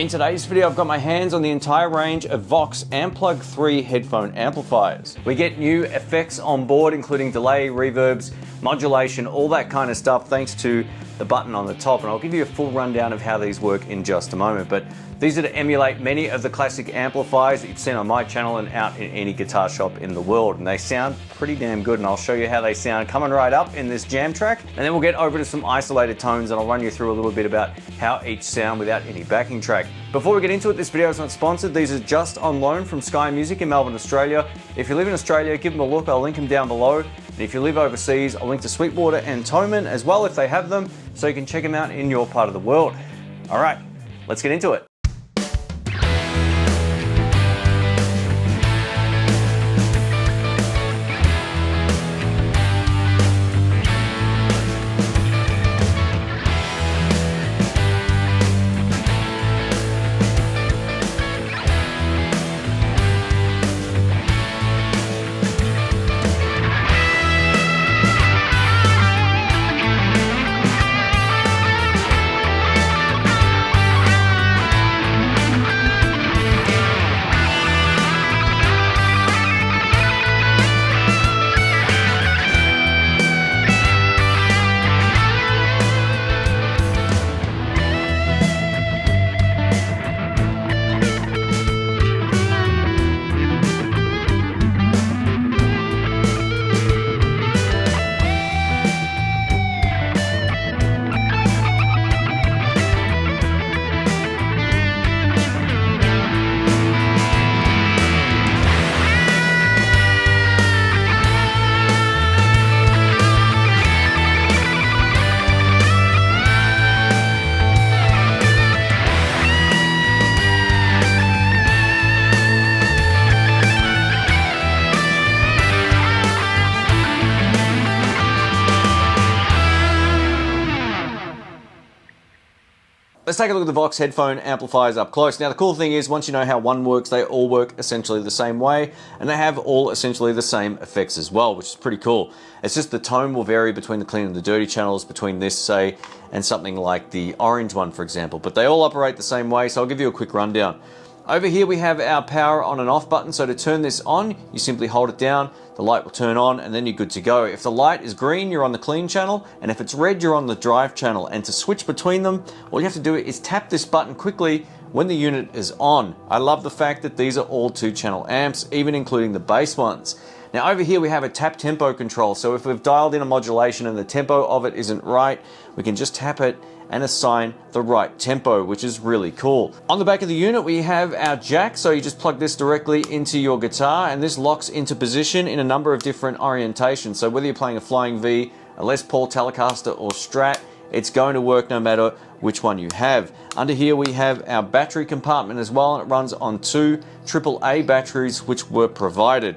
In today's video, I've got my hands on the entire range of VOX amPlug 3 headphone amplifiers. We get new effects on board, including delay, reverbs, modulation, all that kind of stuff, thanks to the button on the top. And I'll give you a full rundown of how these work in just a moment. But these are to emulate many of the classic amplifiers that you've seen on my channel and out in any guitar shop in the world. And they sound pretty damn good, and I'll show you how they sound coming right up in this jam track. And then we'll get over to some isolated tones, and I'll run you through a little bit about how each sound without any backing track. Before we get into it, this video is not sponsored. These are just on loan from Sky Music in Melbourne, Australia. If you live in Australia, give them a look. I'll link them down below. And if you live overseas, I'll link to Sweetwater and Toman as well if they have them, so you can check them out in your part of the world. All right, let's get into it. Let's take a look at the VOX headphone amplifiers up close. Now the cool thing is, once you know how one works, they all work essentially the same way, and they have all essentially the same effects as well, which is pretty cool. It's just the tone will vary between the clean and the dirty channels, between this, say, and something like the orange one, for example. But they all operate the same way, so I'll give you a quick rundown. Over here we have our power on and off button, so to turn this on, you simply hold it down, the light will turn on, and then you're good to go. If the light is green, you're on the clean channel, and if it's red, you're on the drive channel. And to switch between them, all you have to do is tap this button quickly when the unit is on. I love the fact that these are all 2-channel amps, even including the bass ones. Now over here we have a tap tempo control, so if we've dialed in a modulation and the tempo of it isn't right, we can just tap it and assign the right tempo, which is really cool. On the back of the unit we have our jack, so you just plug this directly into your guitar, and this locks into position in a number of different orientations. So whether you're playing a Flying V, a Les Paul Telecaster or Strat, it's going to work no matter which one you have. Under here we have our battery compartment as well, and it runs on 2 AAA batteries which were provided.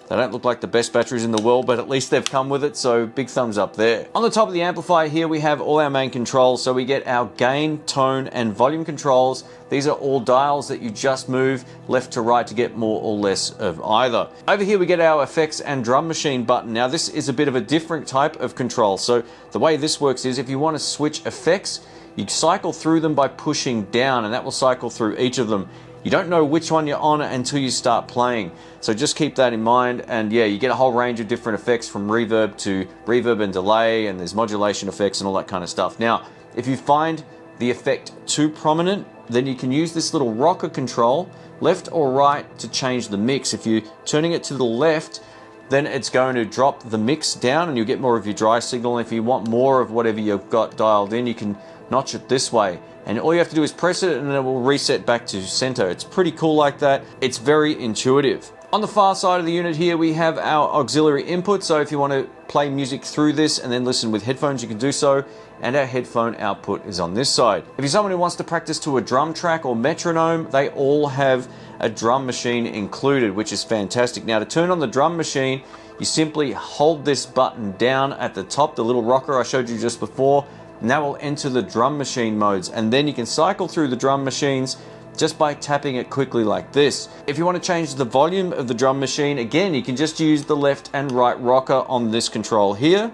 They don't look like the best batteries in the world, but at least they've come with it, so big thumbs up there. On the top of the amplifier here, we have all our main controls. So we get our gain, tone, and volume controls. These are all dials that you just move left to right to get more or less of either. Over here, we get our effects and drum machine button. Now, this is a bit of a different type of control. So the way this works is if you want to switch effects, you cycle through them by pushing down, and that will cycle through each of them. You don't know which one you're on until you start playing. So just keep that in mind. And yeah, you get a whole range of different effects, from reverb to reverb and delay, and there's modulation effects and all that kind of stuff. Now, if you find the effect too prominent, then you can use this little rocker control, left or right, to change the mix. If you're turning it to the left, then it's going to drop the mix down and you'll get more of your dry signal. If you want more of whatever you've got dialed in, you can notch it this way. And all you have to do is press it and it will reset back to center. It's pretty cool like that. It's very intuitive. On the far side of the unit here, we have our auxiliary input. So if you want to play music through this and then listen with headphones, you can do so. And our headphone output is on this side. If you're someone who wants to practice to a drum track or metronome, they all have a drum machine included, which is fantastic. Now, to turn on the drum machine, you simply hold this button down at the top, the little rocker I showed you just before. Now we'll enter the drum machine modes, and then you can cycle through the drum machines just by tapping it quickly like this. If you want to change the volume of the drum machine, again, you can just use the left and right rocker on this control here.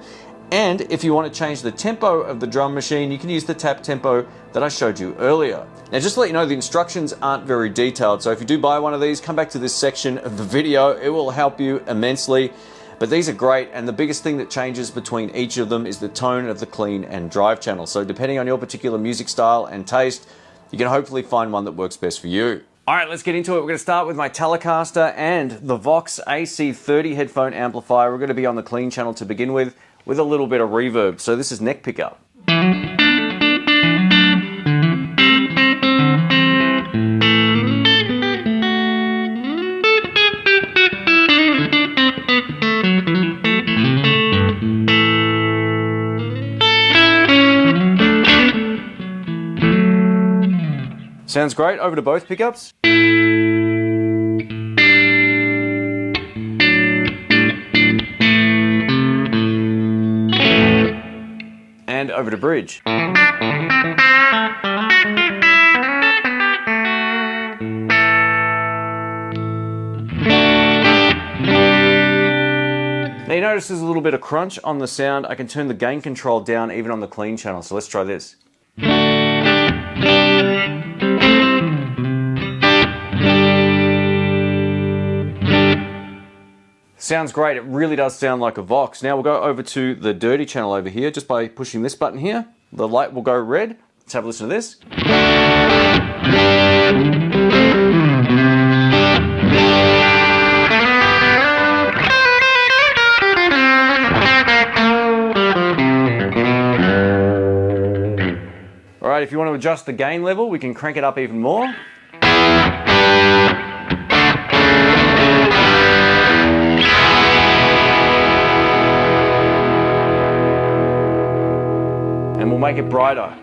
And if you want to change the tempo of the drum machine, you can use the tap tempo that I showed you earlier. Now just to let you know, the instructions aren't very detailed, so if you do buy one of these, come back to this section of the video. It will help you immensely. But these are great, and the biggest thing that changes between each of them is the tone of the clean and drive channel. So depending on your particular music style and taste, you can hopefully find one that works best for you. All right, let's get into it. We're going to start with my Telecaster and the VOX AC30 headphone amplifier. We're going to be on the clean channel to begin with a little bit of reverb. So this is neck pickup. Sounds great. Over to both pickups. And over to bridge. Now you notice there's a little bit of crunch on the sound. I can turn the gain control down even on the clean channel. So let's try this. Sounds great. It really does sound like a VOX. Now we'll go over to the dirty channel over here just by pushing this button here. The light will go red. Let's have a listen to this. All right, if you want to adjust the gain level, we can crank it up even more. And we'll make it brighter.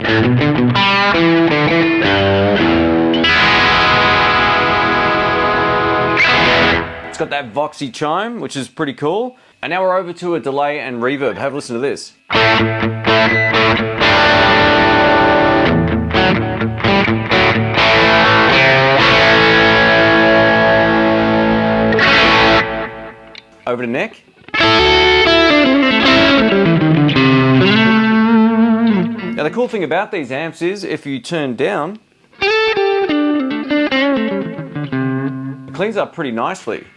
It's got that voxy chime, which is pretty cool. And now we're over to a delay and reverb. Have a listen to this. Over to neck. Now the cool thing about these amps is if you turn down, it cleans up pretty nicely.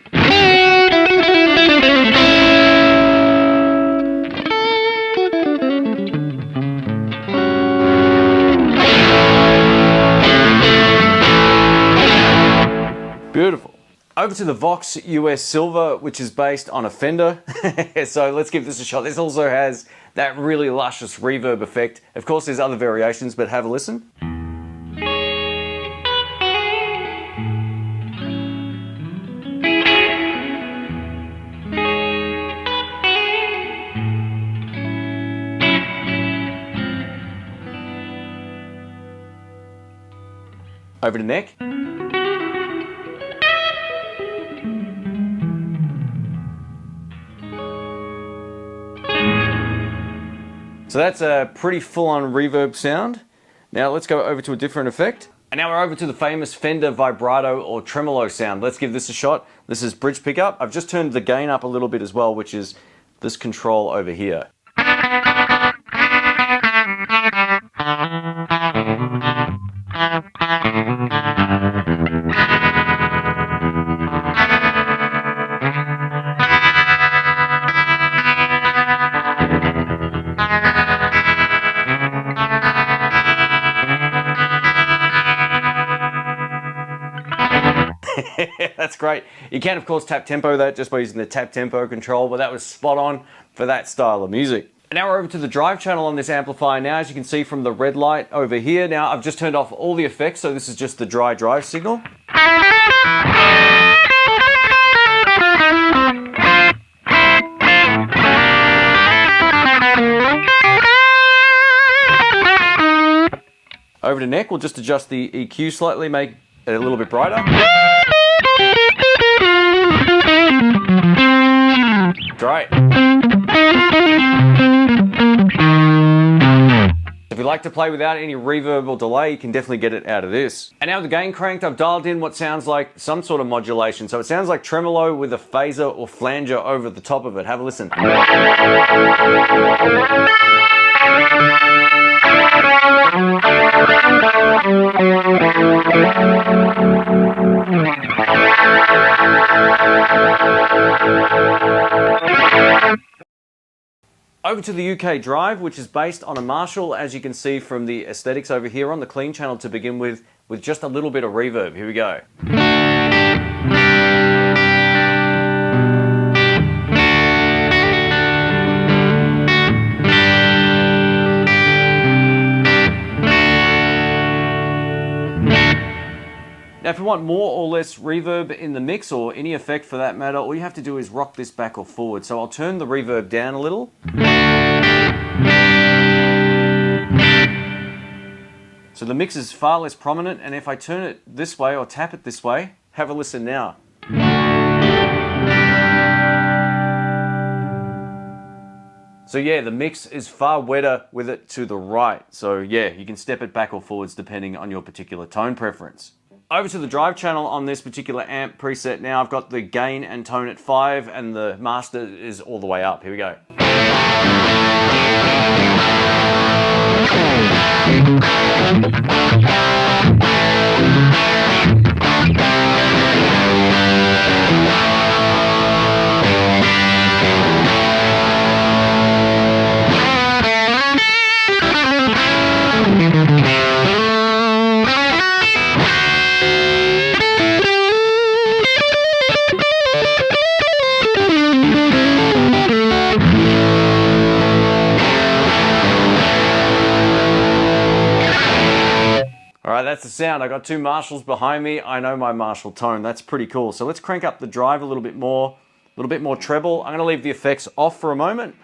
Beautiful. Over to the VOX US Silver, which is based on a Fender. So let's give this a shot. This also has that really luscious reverb effect. Of course, there's other variations, but have a listen. Over to neck. So that's a pretty full-on reverb sound. Now let's go over to a different effect. And now we're over to the famous Fender Vibrato or Tremolo sound. Let's give this a shot. This is bridge pickup. I've just turned the gain up a little bit as well, which is this control over here. That's great. You can of course tap tempo that just by using the tap tempo control, but that was spot on for that style of music. And now we're over to the drive channel on this amplifier now, as you can see from the red light over here. Now I've just turned off all the effects, so this is just the dry drive signal. Over to neck, we'll just adjust the EQ slightly, make it a little bit brighter. Great. If you like to play without any reverb or delay, you can definitely get it out of this. And now with the gain cranked, I've dialed in what sounds like some sort of modulation. So it sounds like tremolo with a phaser or flanger over the top of it. Have a listen. Over to the UK drive, which is based on a Marshall, as you can see from the aesthetics over here on the clean channel to begin with just a little bit of reverb. Here we go. Now if you want more or less reverb in the mix, or any effect for that matter, all you have to do is rock this back or forward. So I'll turn the reverb down a little. So the mix is far less prominent, and if I turn it this way or tap it this way, have a listen now. So yeah, the mix is far wetter with it to the right. So yeah, you can step it back or forwards depending on your particular tone preference. Over to the drive channel on this particular amp preset now. I've got the gain and tone at 5 and the master is all the way up. Here we go. Alright, that's the sound. I got two Marshalls behind me. I know my Marshall tone. That's pretty cool. So let's crank up the drive a little bit more treble. I'm going to leave the effects off for a moment.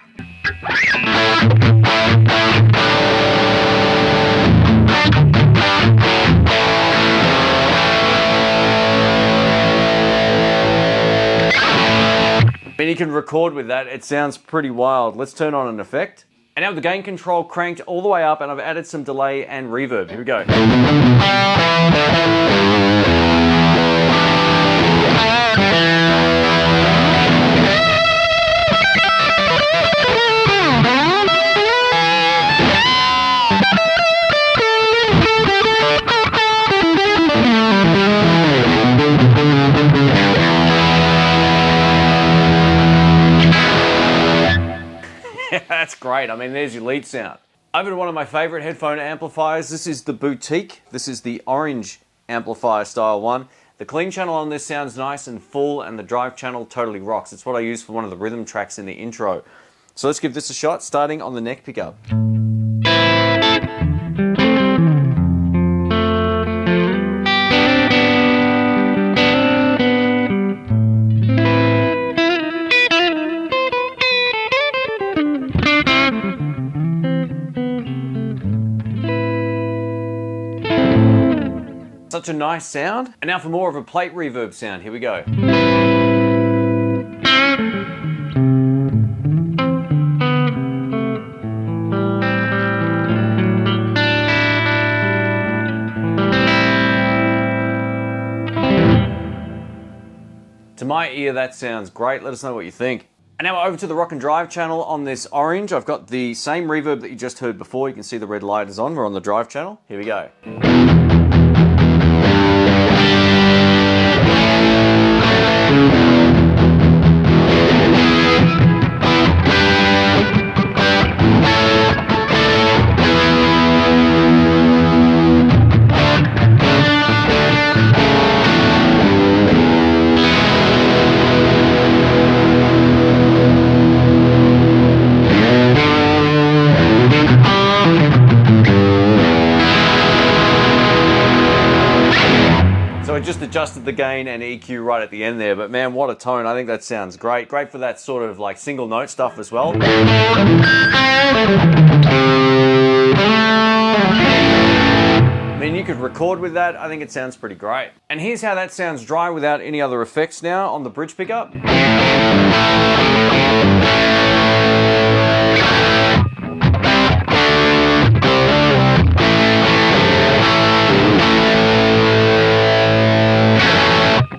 I mean, you can record with that. It sounds pretty wild. Let's turn on an effect. And now with the gain control cranked all the way up, and I've added some delay and reverb. Here we go. That's great. I mean, there's your lead sound. Over to one of my favorite headphone amplifiers. This is the Boutique. This is the orange amplifier style one. The clean channel on this sounds nice and full, and the drive channel totally rocks. It's what I use for one of the rhythm tracks in the intro. So let's give this a shot, starting on the neck pickup. Such a nice sound. And now for more of a plate reverb sound. Here we go. To my ear, that sounds great. Let us know what you think. And now over to the rock and drive channel on this orange. I've got the same reverb that you just heard before. You can see the red light is on. We're on the drive channel. Here we go. I just adjusted the gain and EQ right at the end there, but man, what a tone. I think that sounds great. Great for that sort of like single note stuff as well. I mean, you could record with that. I think it sounds pretty great. And here's how that sounds dry without any other effects now on the bridge pickup.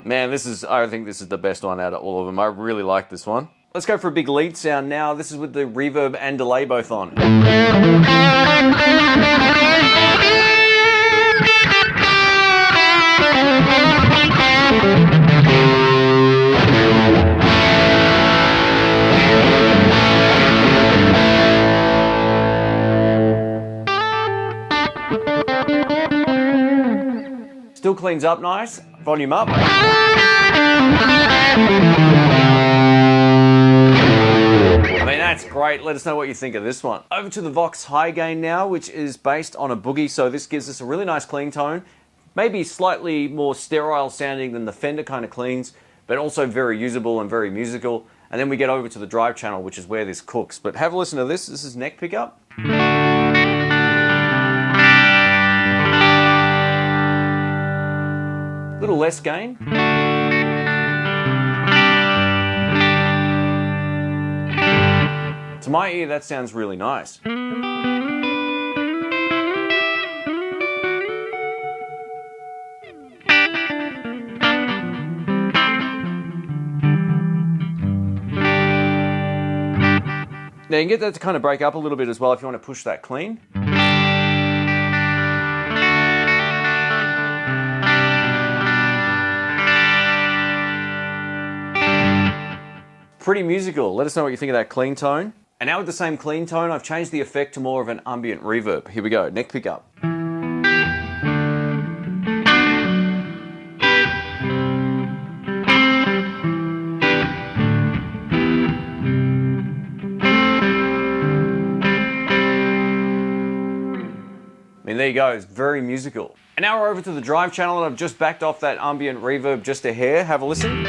Man, I think this is the best one out of all of them. I really like this one. Let's go for a big lead sound now. This is with the reverb and delay both on. Still cleans up nice. Volume up. I mean, that's great. Let us know what you think of this one. Over to the VOX high gain now, which is based on a boogie. So this gives us a really nice clean tone. Maybe slightly more sterile sounding than the Fender kind of cleans, but also very usable and very musical. And then we get over to the drive channel, which is where this cooks. But have a listen to this. This is neck pickup. A little less gain. To my ear, that sounds really nice. Now you can get that to kind of break up a little bit as well if you want to push that clean. Pretty musical. Let us know what you think of that clean tone. And now with the same clean tone, I've changed the effect to more of an ambient reverb. Here we go, neck pickup. I mean, there you go, it's very musical. And now we're over to the drive channel, and I've just backed off that ambient reverb just a hair. Have a listen.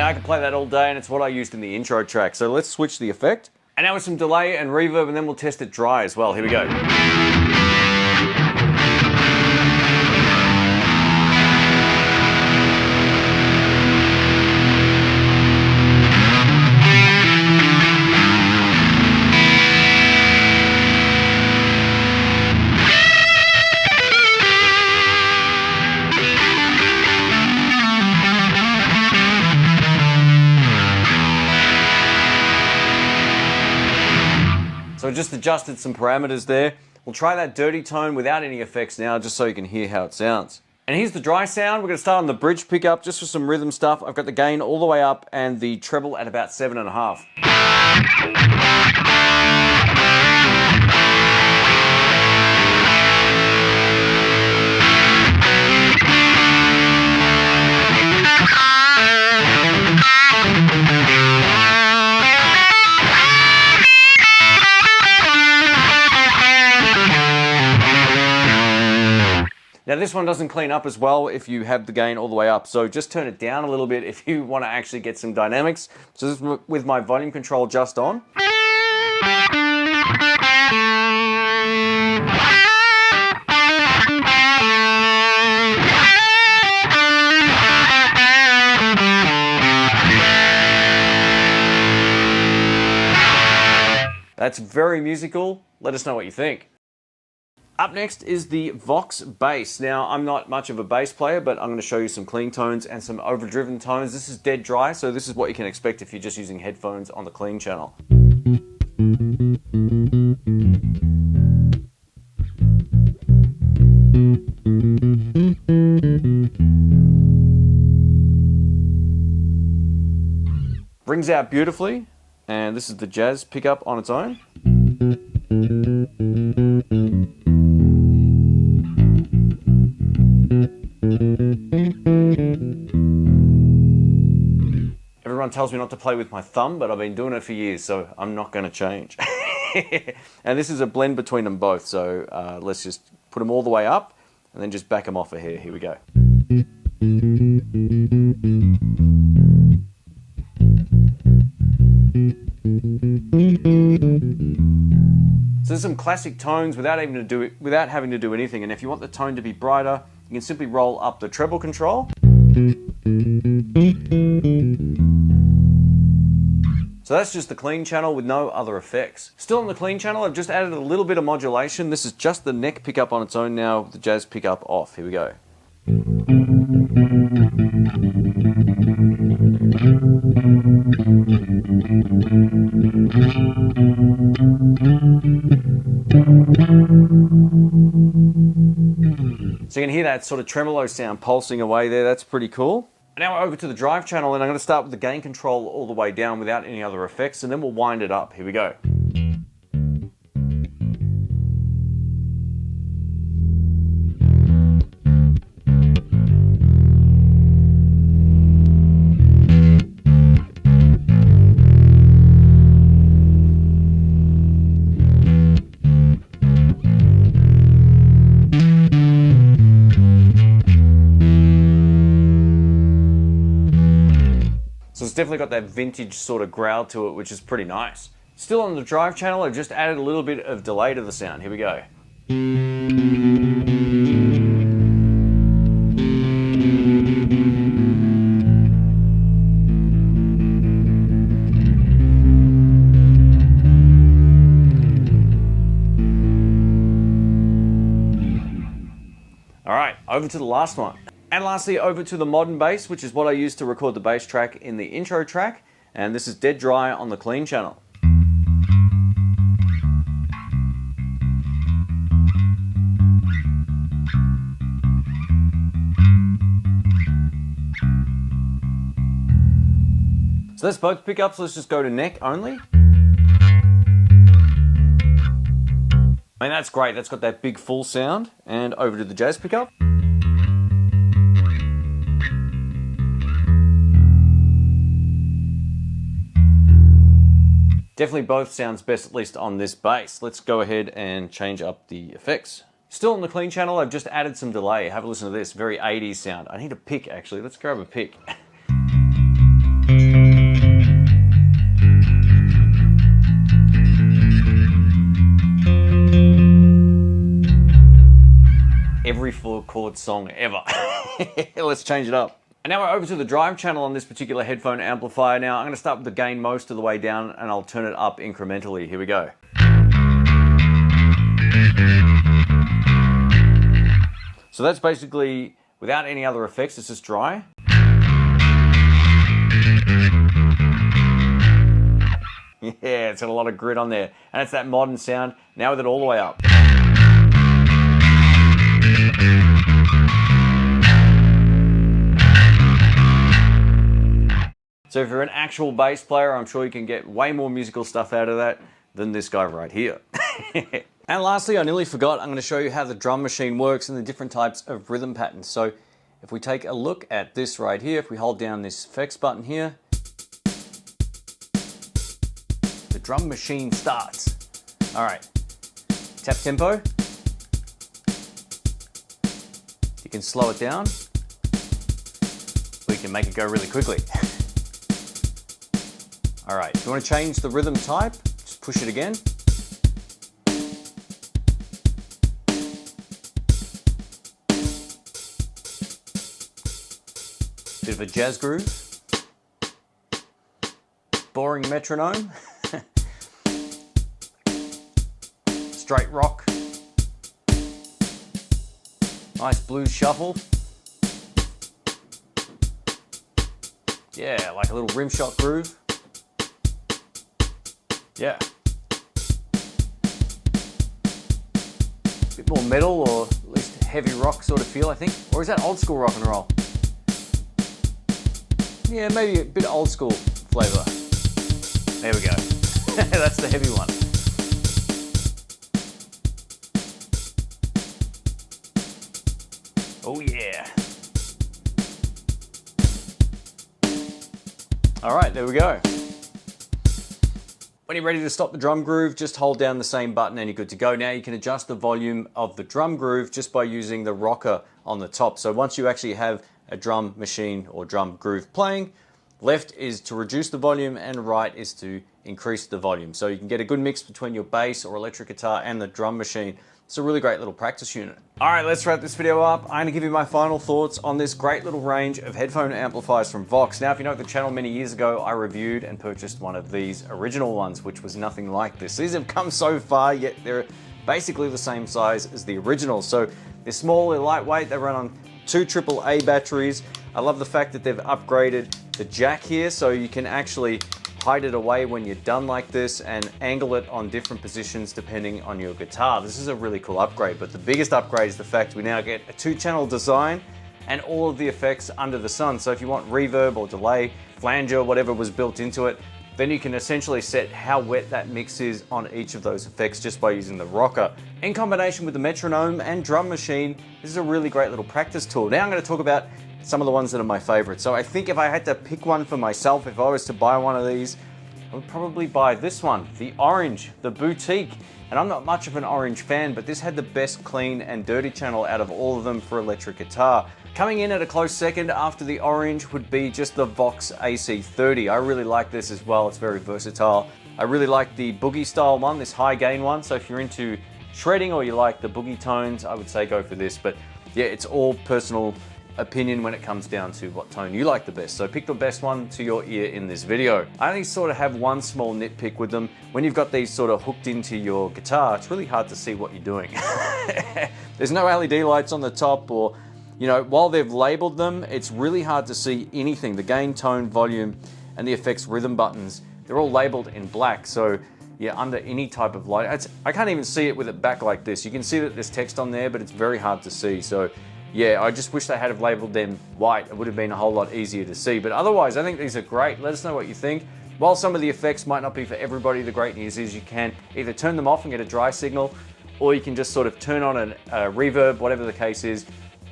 I can play that all day, and it's what I used in the intro track. So let's switch the effect. And now with some delay and reverb, and then we'll test it dry as well. Here we go. So I just adjusted some parameters there. We'll try that dirty tone without any effects now, just so you can hear how it sounds. And here's the dry sound. We're going to start on the bridge pickup just for some rhythm stuff. I've got the gain all the way up and the treble at about 7.5. Now this one doesn't clean up as well if you have the gain all the way up, so just turn it down a little bit if you want to actually get some dynamics. So this is with my volume control just on. That's very musical. Let us know what you think. Up next is the VOX Bass. Now, I'm not much of a bass player, but I'm going to show you some clean tones and some overdriven tones. This is dead dry, so this is what you can expect if you're just using headphones on the clean channel. Brings out beautifully, and this is the jazz pickup on its own. Everyone tells me not to play with my thumb, but I've been doing it for years, so I'm not going to change. And this is a blend between them both, so let's just put them all the way up and then just back them off a hair. Here we go. So there's some classic tones without having to do anything, and if you want the tone to be brighter, you can simply roll up the treble control. So that's just the clean channel with no other effects. Still on the clean channel, I've just added a little bit of modulation. This is just the neck pickup on its own now, with the jazz pickup off. Here we go. So you can hear that sort of tremolo sound pulsing away there. That's pretty cool. Now over to the drive channel, and I'm going to start with the gain control all the way down without any other effects, and then we'll wind it up. Here we go. So it's definitely got that vintage sort of growl to it, which is pretty nice. Still on the drive channel, I've just added a little bit of delay to the sound. Here we go. All right, over to the last one. And lastly, over to the modern bass, which is what I used to record the bass track in the intro track. And this is dead dry on the clean channel. So that's both pickups. Let's just go to neck only. I mean, that's great. That's got that big full sound. And over to the jazz pickup. Definitely both sounds best, at least on this bass. Let's go ahead and change up the effects. Still on the clean channel, I've just added some delay. Have a listen to this, very 80s sound. I need a pick, actually. Let's grab a pick. Every 4-chord song ever. Let's change it up. And now we're over to the drive channel on this particular headphone amplifier. Now I'm going to start with the gain most of the way down, and I'll turn it up incrementally. Here we go. So that's basically without any other effects, it's just dry. Yeah, it's got a lot of grit on there. And it's that modern sound, now with it all the way up. So if you're an actual bass player, I'm sure you can get way more musical stuff out of that than this guy right here. And lastly, I nearly forgot, I'm going to show you how the drum machine works and the different types of rhythm patterns. So if we take a look at this right here, if we hold down this effects button here, the drum machine starts. All right, tap tempo. You can slow it down, or you can make it go really quickly. All right, if you want to change the rhythm type, just push it again. Bit of a jazz groove. Boring metronome. Straight rock. Nice blues shuffle. Yeah, like a little rim shot groove. Yeah. Bit more metal, or at least heavy rock sort of feel, I think. Or is that old school rock and roll? Yeah, maybe a bit old school flavor. There we go. That's the heavy one. Oh yeah. All right, there we go. When you're ready to stop the drum groove, just hold down the same button and you're good to go. Now you can adjust the volume of the drum groove just by using the rocker on the top. So once you actually have a drum machine or drum groove playing, Left is to reduce the volume and right is to increase the volume. So you can get a good mix between your bass or electric guitar and the drum machine. It's a really great little practice unit. All right, let's wrap this video up. I'm gonna give you my final thoughts on this great little range of headphone amplifiers from VOX. Now, if you know the channel many years ago, I reviewed and purchased one of these original ones, which was nothing like this. These have come so far, yet they're basically the same size as the original. So they're small, they're lightweight, they run on 2 AAA batteries. I love the fact that they've upgraded the jack here, so you can actually hide it away when you're done like this and angle it on different positions depending on your guitar. This is a really cool upgrade, but the biggest upgrade is the fact we now get a 2-channel design and all of the effects under the sun. So if you want reverb or delay, flanger, whatever was built into it, then you can essentially set how wet that mix is on each of those effects just by using the rocker. In combination with the metronome and drum machine, this is a really great little practice tool. Now I'm going to talk about some of the ones that are my favorite. So I think if I had to pick one for myself, if I was to buy one of these, I would probably buy this one, the orange, the boutique. And I'm not much of an orange fan, but this had the best clean and dirty channel out of all of them for electric guitar. Coming in at a close second after the orange would be just the VOX AC30. I really like this as well, it's very versatile. I really like the boogie style one, this high gain one. So if you're into shredding or you like the boogie tones, I would say go for this. But yeah, it's all personal opinion when it comes down to what tone you like the best. So pick the best one to your ear in this video. I only sort of have one small nitpick with them. When you've got these sort of hooked into your guitar, it's really hard to see what you're doing. There's no LED lights on the top, or, you know, while they've labeled them, it's really hard to see anything. The gain, tone, volume, and the effects rhythm buttons, they're all labeled in black. So yeah, under any type of light, I can't even see it with it back like this. You can see that there's text on there, but it's very hard to see. So yeah, I just wish they had have labeled them white. It would have been a whole lot easier to see. But otherwise, I think these are great. Let us know what you think. While some of the effects might not be for everybody, the great news is you can either turn them off and get a dry signal, or you can just sort of turn on a reverb, whatever the case is,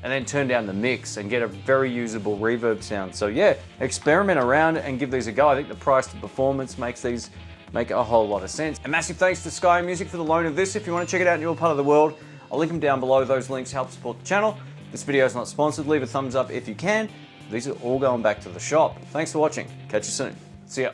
and then turn down the mix and get a very usable reverb sound. So yeah, experiment around and give these a go. I think the price to performance makes these make a whole lot of sense. A massive thanks to Sky Music for the loan of this. If you want to check it out in your part of the world, I'll link them down below. Those links help support the channel. This video is not sponsored. Leave a thumbs up if you can. These are all going back to the shop. Thanks for watching. Catch you soon. See ya.